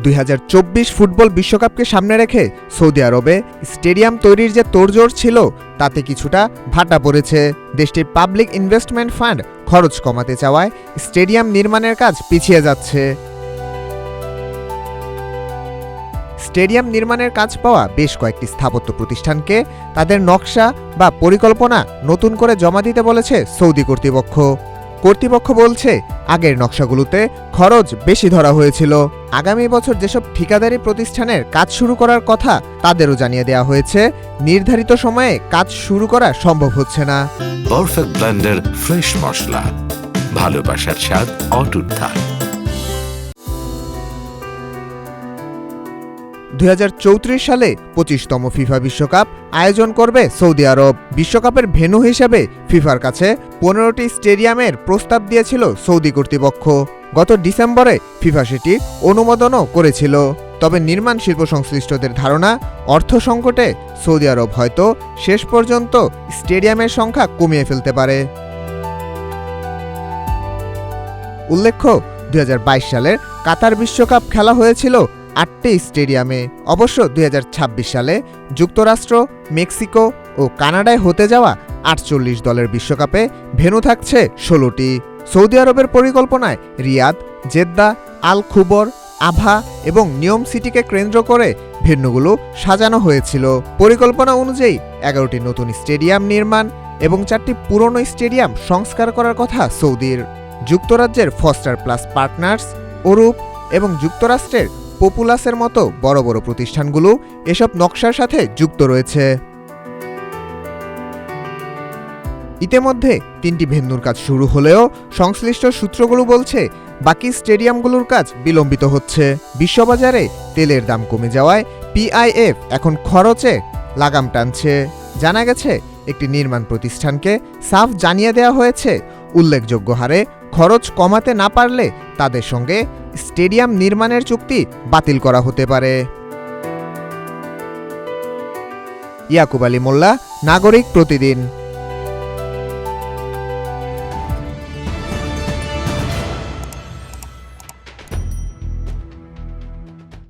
2024 football বিশ্বকাপকে সামনে রেখে সৌদি আরবে স্টেডিয়াম তৈরির যে তোড়জোড় ছিল তাতে কিছুটা ভাটা পড়েছে। দেশটির পাবলিক ইনভেস্টমেন্ট ফান্ড খরচ কমাতে চাওয়ায় স্টেডিয়াম নির্মাণের কাজ পিছিয়ে যাচ্ছে। স্টেডিয়াম নির্মাণের কাজ পাওয়া বেশ কয়েকটি স্থাপত্য প্রতিষ্ঠানকে তাদের নকশা বা পরিকল্পনা নতুন করে জমা দিতে বলেছে সৌদি কর্তৃপক্ষ। কর্তৃপক্ষ বলছে, আগের নকশাগুলোতে খরচ বেশি ধরা হয়েছিল। আগামী বছর যেসব ঠিকাদারি প্রতিষ্ঠানের কাজ শুরু করার কথা তাদেরও জানিয়ে দেওয়া হয়েছে নির্ধারিত সময়ে কাজ শুরু করা সম্ভব হচ্ছে না। পারফেক্ট ব্লেন্ডের ফ্রেশ মশলা, ভালোবাসার স্বাদ অটুট থাক। 2034 সালে 25তম ফিফা বিশ্বকাপ আয়োজন করবে সৌদি আরব। বিশ্বকাপের ভেন্যু হিসেবে ফিফার কাছে 15টি স্টেডিয়ামের প্রস্তাব দিয়েছিল সৌদি কর্তৃপক্ষ। গত ডিসেম্বরে ফিফা সেটি অনুমোদনও করেছিল। তবে নির্মাণ শিল্প সংশ্লিষ্টদের ধারণা, অর্থ সংকটে সৌদি আরব হয়তো শেষ পর্যন্ত স্টেডিয়ামের সংখ্যা কমিয়ে ফেলতে পারে। উল্লেখ্য, 2022 সালের কাতার বিশ্বকাপ খেলা হয়েছিল 8টি স্টেডিয়ামে। অবশ্য 2026 সালে যুক্তরাষ্ট্র, মেক্সিকো ও কানাডায় হতে যাওয়া 48 দলের বিশ্বকাপে ভেন্যু থাকছে 16টি। সৌদি আরবের পরিকল্পনায় রিয়াদ, জেদ্দা, আল খুবর, আভা এবং নিয়ম সিটিকে কেন্দ্র করে ভেন্যুগুলো সাজানো হয়েছিল। পরিকল্পনা অনুযায়ী 11টি নতুন স্টেডিয়াম নির্মাণ এবং 4টি পুরনো স্টেডিয়াম সংস্কার করার কথা সৌদির। যুক্তরাজ্যের ফস্টার প্লাস পার্টনার্স, ওরুপ এবং যুক্তরাষ্ট্রের পপুলাসের মতো বড় বড় প্রতিষ্ঠানগুলো এসব নকশার সাথে যুক্ত রয়েছে। ইতিমধ্যে 3টি ভেন্যুর কাজ শুরু হলেও সংশ্লিষ্ট সূত্রগুলো বলছে বাকি স্টেডিয়ামগুলোর কাজ বিলম্বিত হচ্ছে। বিশ্ববাজারে তেলের দাম কমে যাওয়ায় পিআইএফ এখন খরচে লাগাম টানছে। জানা গেছে, একটি নির্মাণ প্রতিষ্ঠানকে সাফ জানিয়ে দেওয়া হয়েছে উল্লেখযোগ্য হারে খরচ কমাতে না পারলে তাদের সঙ্গে স্টেডিয়াম নির্মাণের চুক্তি বাতিল করা হতে পারে। ইয়াকুব আলী মোল্লা, নাগরিক প্রতিদিন।